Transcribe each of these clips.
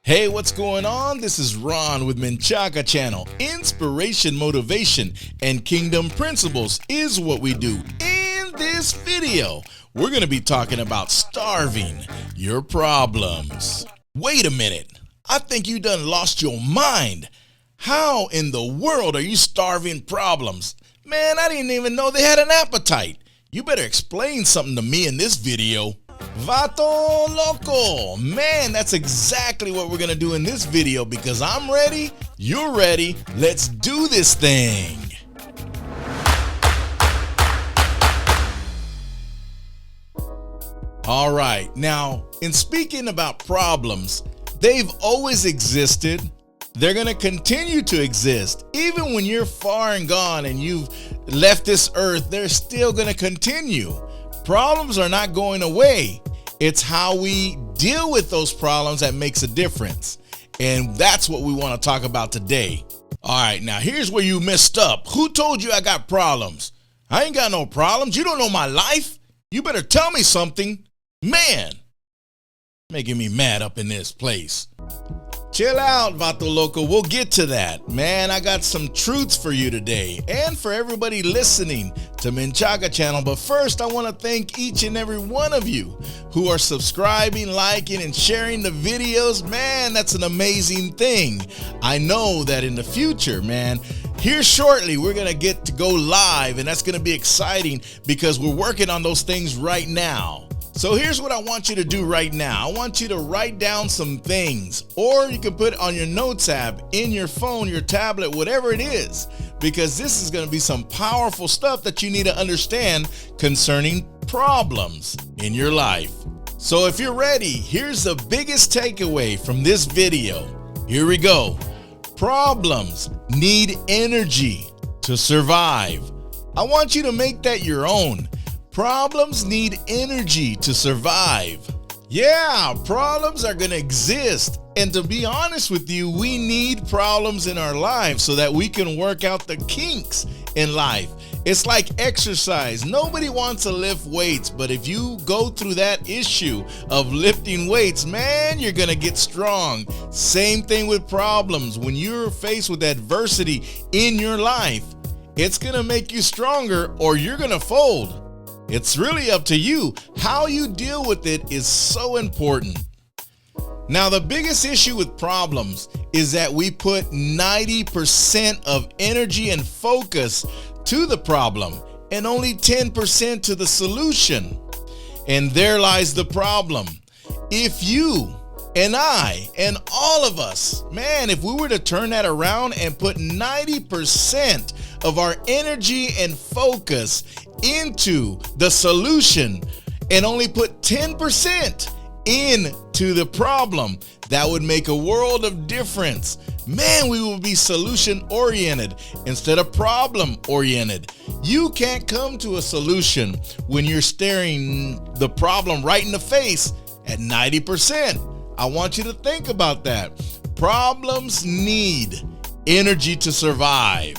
Hey, what's going on? This is Ron with MenchacaChannel. Inspiration, motivation, and kingdom principles is what we do. In this video, we're going to be talking about starving your problems. Wait a minute. I think you done lost your mind. How in the world are you starving problems? Man, I didn't even know they had an appetite. You better explain something to me in this video. Vato loco. Man, that's exactly what we're gonna do in this video because I'm ready, you're ready, let's do this thing. All right, now in speaking about problems, they've always existed. They're gonna continue to exist. Even when you're far and gone and you've left this earth, they're still gonna continue. Problems are not going away. It's how we deal with those problems that makes a difference. And that's what we want to talk about today. All right, now here's where you messed up. Who told you I got problems? I ain't got no problems. You don't know my life. You better tell me something. Man, making me mad up in this place. Chill out, Vato Loco. We'll get to that. Man, I got some truths for you today and for everybody listening to MenchacaChannel. But first, I want to thank each and every one of you who are subscribing, liking, and sharing the videos. Man, that's an amazing thing. I know that in the future, man, here shortly, we're going to get to go live, and that's going to be exciting because we're working on those things right now. So here's what I want you to do right now. I want you to write down some things, or you can put it on your notes app, in your phone, your tablet, whatever it is, because this is going to be some powerful stuff that you need to understand concerning problems in your life. So if you're ready, here's the biggest takeaway from this video. Here we go. Problems need energy to survive. I want you to make that your own. Problems need energy to survive. Yeah, problems are going to exist. And to be honest with you, we need problems in our lives so that we can work out the kinks in life. It's like exercise. Nobody wants to lift weights, but if you go through that issue of lifting weights, man, you're going to get strong. Same thing with problems. When you're faced with adversity in your life, it's going to make you stronger or you're going to fold. It's really up to you. How you deal with it is so important. Now, the biggest issue with problems is that we put 90% of energy and focus to the problem and only 10% to the solution. And there lies the problem. If you and I and all of us, man, if we were to turn that around and put 90% of our energy and focus into the solution and only put 10% into the problem, that would make a world of difference. Man, we will be solution oriented instead of problem oriented. You can't come to a solution when you're staring the problem right in the face at 90%. I want you to think about that. Problems need energy to survive.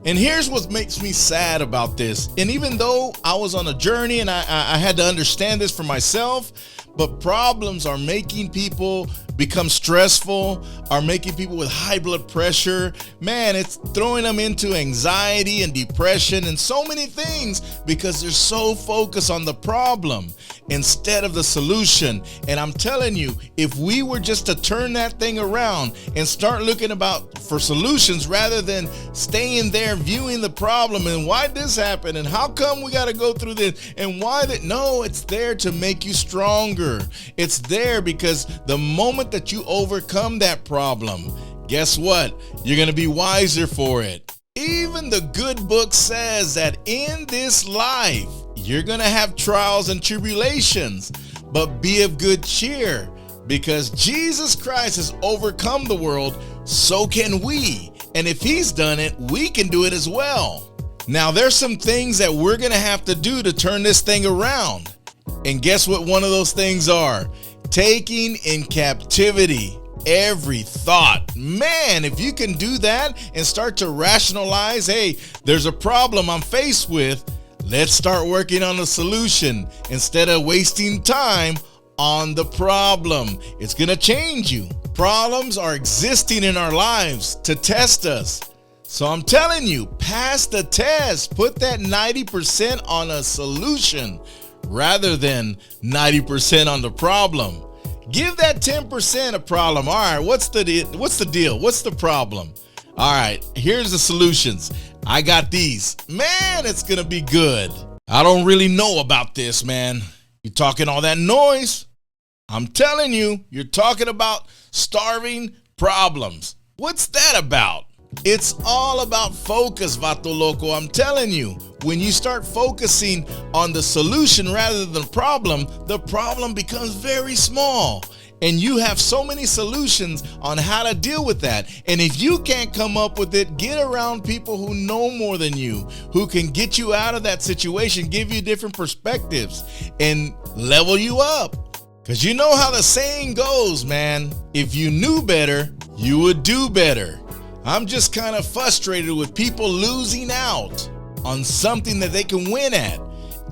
And here's what makes me sad about this. And even though I was on a journey and I had to understand this for myself, but problems are making people become stressful, are making people with high blood pressure. Man, it's throwing them into anxiety and depression and so many things because they're so focused on the problem instead of the solution. And I'm telling you, if we were just to turn that thing around and start looking for solutions rather than staying there viewing the problem and why this happened and how come we got to go through this and why that, no, it's there to make you stronger. It's there because the moment that you overcome that problem, guess what? You're going to be wiser for it. Even the good book says that in this life, you're going to have trials and tribulations, but be of good cheer because Jesus Christ has overcome the world, so can we. And if he's done it, we can do it as well. Now, there's some things that we're going to have to do to turn this thing around. And guess what one of those things are? Taking in captivity every thought. Man, if you can do that and start to rationalize, hey, there's a problem I'm faced with, let's start working on a solution instead of wasting time on the problem. It's going to change you. Problems are existing in our lives to test us. So I'm telling you, pass the test. Put that 90% on a solution rather than 90% on the problem. Give that 10% a problem. All right, what's the deal? What's the problem? All right, here's the solutions. I got these. Man, it's going to be good. I don't really know about this, man. You're talking all that noise. I'm telling you, you're talking about starving problems. What's that about? It's all about focus, Vato Loco. I'm telling you, when you start focusing on the solution rather than the problem becomes very small. And you have so many solutions on how to deal with that. And if you can't come up with it, get around people who know more than you, who can get you out of that situation, give you different perspectives, and level you up. Because you know how the saying goes, man. If you knew better, you would do better. I'm just kind of frustrated with people losing out on something that they can win at.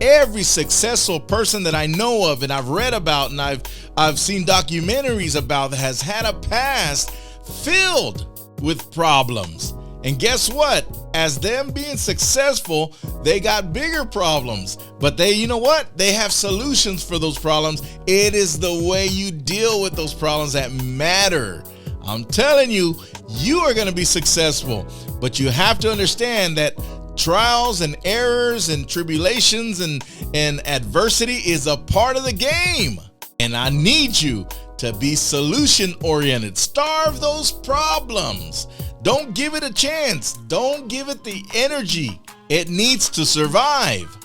Every successful person that I know of and I've read about and I've seen documentaries about has had a past filled with problems. And guess what? As them being successful, they got bigger problems. But you know what? They have solutions for those problems. It is the way you deal with those problems that matter. I'm telling you, you are going to be successful. But you have to understand that trials and errors and tribulations and adversity is a part of the game. And I need you to be solution oriented. Starve those problems. Don't give it a chance. Don't give it the energy it needs to survive.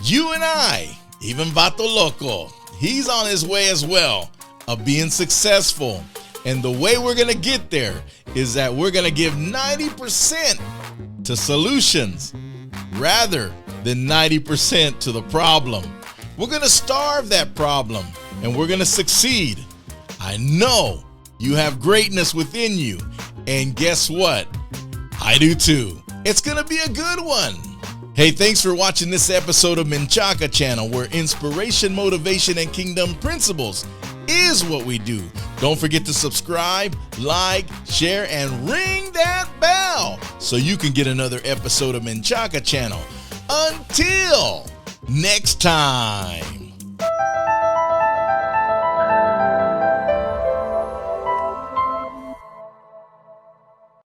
You and I, even Vato Loco, he's on his way as well of being successful. And the way we're going to get there is that we're going to give 90% to solutions rather than 90% to the problem. We're going to starve that problem and we're going to succeed. I know you have greatness within you. And guess what? I do too. It's going to be a good one. Hey, thanks for watching this episode of MenchacaChannel, where inspiration, motivation, and kingdom principles is what we do. Don't forget to subscribe, like, share, and ring that bell so you can get another episode of MenchacaChannel. Until next time.